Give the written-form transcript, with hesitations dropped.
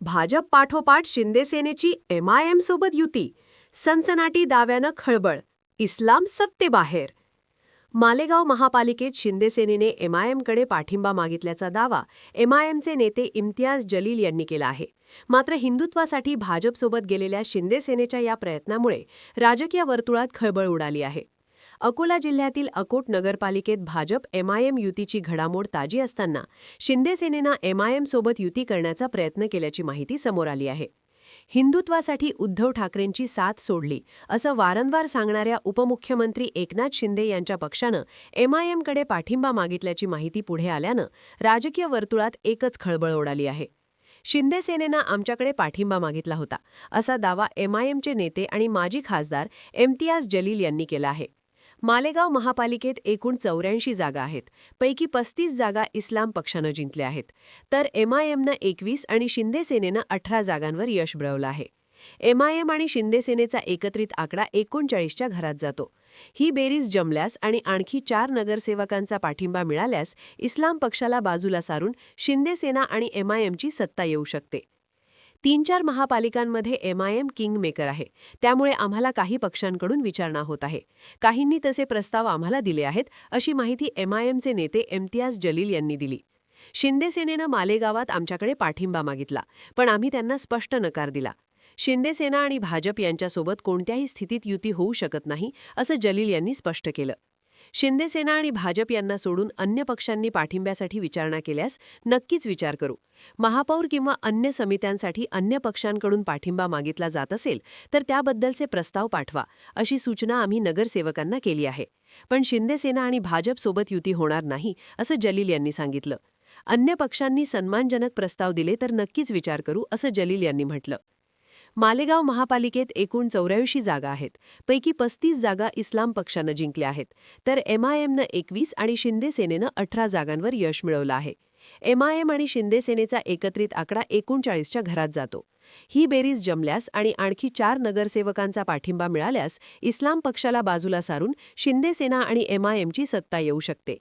भाजप पाठोपाठ शिंदेसेनेची MIM सोबत युती. सनसनाटी दाव्यानं खळबळ. इस्लाम सत्तेबाहेर. मालेगाव महापालिकेत शिंदेसेनेने MIMकडे पाठिंबा मागितल्याचा दावा MIMचे नेते इम्तियाज जलील यांनी केला आहे. मात्र हिंदुत्वासाठी भाजपसोबत गेलेल्या शिंदेसेनेच्या या प्रयत्नामुळे राजकीय वर्तुळात खळबळ उडाली आहे. अकोला जिल्ह्यातील अकोट नगरपालिकेत भाजप MIM युतीची घडामोड ताजी असताना शिंदेसेनेनं MIM सोबत युती करण्याचा प्रयत्न केल्याची माहिती समोर आली आहे. हिंदुत्वासाठी उद्धव ठाकरेंची साथ सोडली असं वारंवार सांगणाऱ्या उपमुख्यमंत्री एकनाथ शिंदे यांच्या पक्षानं MIMकडे पाठिंबा मागितल्याची माहिती पुढे आल्यानं राजकीय वर्तुळात एकच खळबळ उडाली आहे. शिंदेसेनेनं आमच्याकडे पाठिंबा मागितला होता असा दावा MIMचे नेते आणि माजी खासदार इम्तियाज जलील यांनी केला आहे. मालेगाव महापालिकेत एकूण 84 जागा आहेत, पैकी 35 जागा इस्लाम पक्षानं जिंकल्या आहेत, तर MIMनं 21 आणि शिंदेसेनेनं 18 जागांवर यश मिळवलं आहे. MIM आणि शिंदेसेनेचा एकत्रित आकडा 39च्या घरात जातो. ही बेरीज जमल्यास आणि आणखी 4 नगरसेवकांचा पाठिंबा मिळाल्यास इस्लाम पक्षाला बाजूला सारून शिंदेसेना आणि MIMची सत्ता येऊ शकते. 3-4 महापालिकांमध्ये MIM किंगमेकर आहे, त्यामुळे आम्हाला काही पक्षांकडून विचारणा होत आहे. काहींनी तसे प्रस्ताव आम्हाला दिले आहेत, अशी माहिती MIMचे नेते इम्तियाज जलील यांनी दिली. शिंदेसेनेनं मालेगावात आमच्याकडे पाठिंबा मागितला, पण आम्ही त्यांना स्पष्ट नकार दिला. शिंदेसेना आणि भाजप यांच्यासोबत कोणत्याही स्थितीत युती होऊ शकत नाही, असं जलील यांनी स्पष्ट केलं. शिंदेसेना आणि भाजप यांना सोडून अन्य पक्षांनी पाठिंब्यासाठी विचारणा केल्यास नक्कीच विचार करू. महापौर किंवा अन्य समित्यांसाठी अन्य पक्षांकडून पाठिंबा मागितला जात असेल तर त्याबद्दलचे प्रस्ताव पाठवा, अशी सूचना आम्ही नगरसेवकांना केली आहे. पण शिंदेसेना आणि भाजप सोबत युती होणार नाही, असं जलील यांनी सांगितलं. अन्य पक्षांनी सन्मानजनक प्रस्ताव दिले तर नक्कीच विचार करू, असं जलील यांनी म्हटलं. मालेगाव महापालिकेत एकूण 84 जागा आहेत, पैकी 35 जागा इस्लाम पक्षानं जिंकल्या आहेत, तर MIMनं 21 आणि शिंदेसेनेनं 18 जागांवर यश मिळवलं आहे. MIM आणि शिंदेसेनेचा एकत्रित आकडा 39च्या घरात जातो. ही बेरीज जमल्यास आणि आणखी 4 नगरसेवकांचा पाठिंबा मिळाल्यास इस्लाम पक्षाला बाजूला सारून शिंदेसेना आणि MIMची सत्ता येऊ शकते.